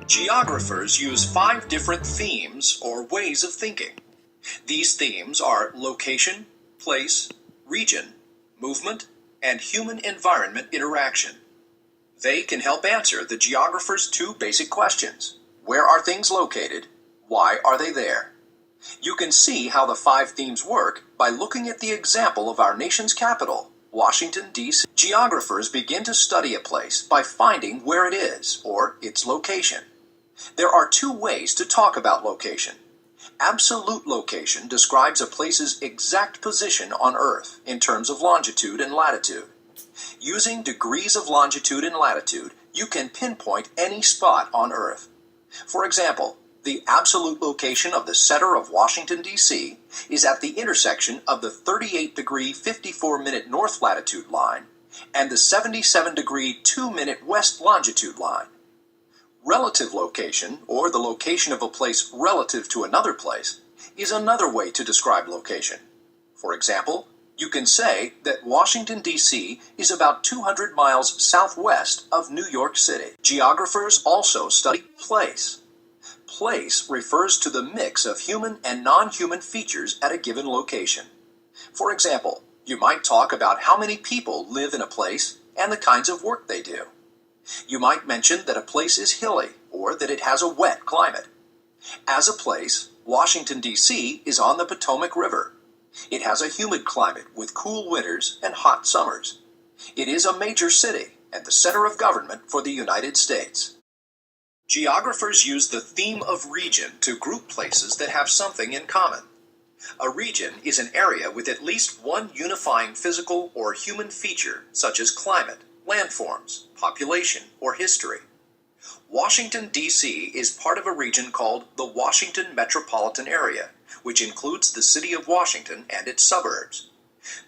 Geographers use 5 different themes or ways of thinking. These themes are location, place, region, movement, and human-environment interaction. They can help answer the geographer's 2 basic questions. Where are things located? Why are they there? You can see how the 5 themes work by looking at the example of our nation's capital, Washington, D.C. Geographers begin to study a place by finding where it is, or its location. There are 2 ways to talk about location. Absolute location describes a place's exact position on Earth in terms of longitude and latitude. Using degrees of longitude and latitude, you can pinpoint any spot on Earth. For example, the absolute location of the center of Washington, D.C. is at the intersection of the 38-degree 54-minute north latitude line and the 77-degree 2-minute west longitude line. Relative location, or the location of a place relative to another place, is another way to describe location. For example, you can say that Washington, D.C. is about 200 miles southwest of New York City. Geographers also study place. Place refers to the mix of human and non-human features at a given location. For example, you might talk about how many people live in a place and the kinds of work they do. You might mention that a place is hilly or that it has a wet climate. As a place, Washington, D.C. is on the Potomac River. It has a humid climate with cool winters and hot summers. It is a major city and the center of government for the United States. Geographers use the theme of region to group places that have something in common. A region is an area with at least one unifying physical or human feature, such as climate, landforms, population, or history. Washington, D.C. is part of a region called the Washington Metropolitan Area, which includes the city of Washington and its suburbs.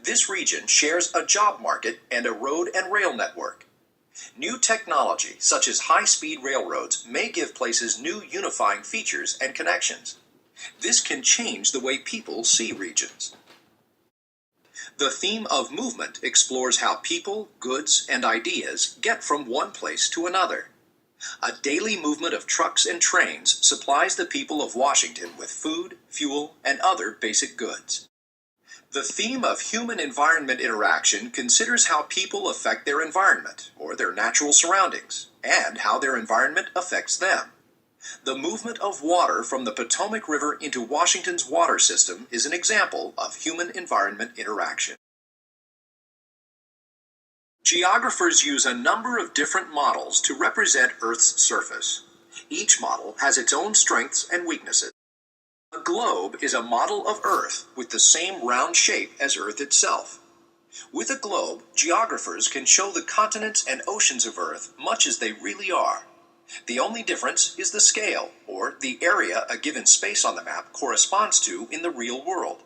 This region shares a job market and a road and rail network. New technology, such as high-speed railroads, may give places new unifying features and connections. This can change the way people see regions. The theme of movement explores how people, goods, and ideas get from one place to another. A daily movement of trucks and trains supplies the people of Washington with food, fuel, and other basic goods. The theme of human-environment interaction considers how people affect their environment, or their natural surroundings, and how their environment affects them. The movement of water from the Potomac River into Washington's water system is an example of human-environment interaction. Geographers use a number of different models to represent Earth's surface. Each model has its own strengths and weaknesses. A globe is a model of Earth with the same round shape as Earth itself. With a globe, geographers can show the continents and oceans of Earth much as they really are. The only difference is the scale, or the area a given space on the map corresponds to in the real world.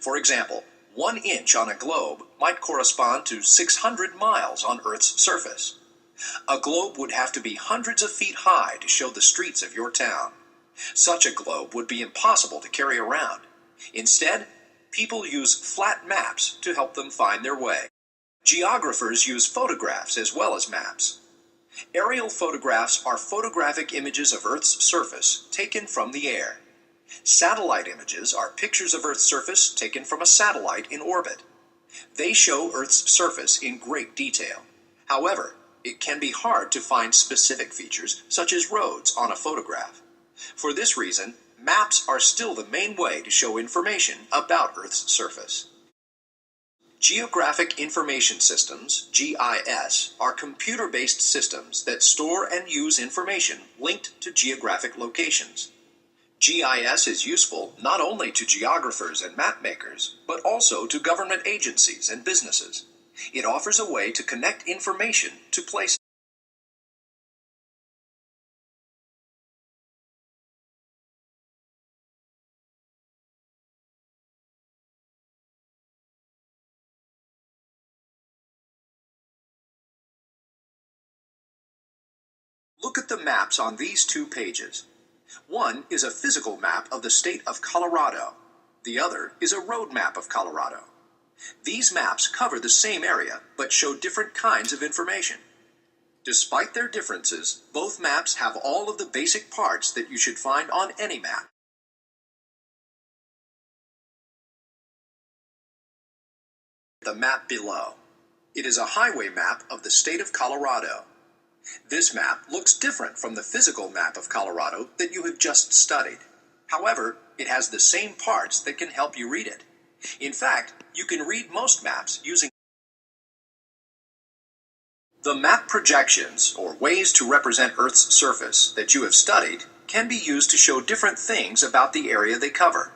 For example, 1 inch on a globe might correspond to 600 miles on Earth's surface. A globe would have to be hundreds of feet high to show the streets of your town. Such a globe would be impossible to carry around. Instead, people use flat maps to help them find their way. Geographers use photographs as well as maps. Aerial photographs are photographic images of Earth's surface taken from the air. Satellite images are pictures of Earth's surface taken from a satellite in orbit. They show Earth's surface in great detail. However, it can be hard to find specific features, such as roads, on a photograph. For this reason, maps are still the main way to show information about Earth's surface. Geographic Information Systems, GIS, are computer-based systems that store and use information linked to geographic locations. GIS is useful not only to geographers and map makers, but also to government agencies and businesses. It offers a way to connect information to places. Look at the maps on these 2 pages. One is a physical map of the state of Colorado. The other is a road map of Colorado. These maps cover the same area, but show different kinds of information. Despite their differences, both maps have all of the basic parts that you should find on any map. The map below. It is a highway map of the state of Colorado. This map looks different from the physical map of Colorado that you have just studied. However, it has the same parts that can help you read it. In fact, you can read most maps using the map projections, or ways to represent Earth's surface, that you have studied can be used to show different things about the area they cover.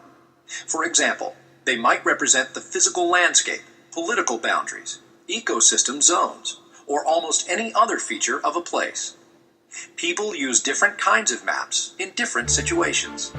For example, they might represent the physical landscape, political boundaries, ecosystem zones, or almost any other feature of a place. People use different kinds of maps in different situations.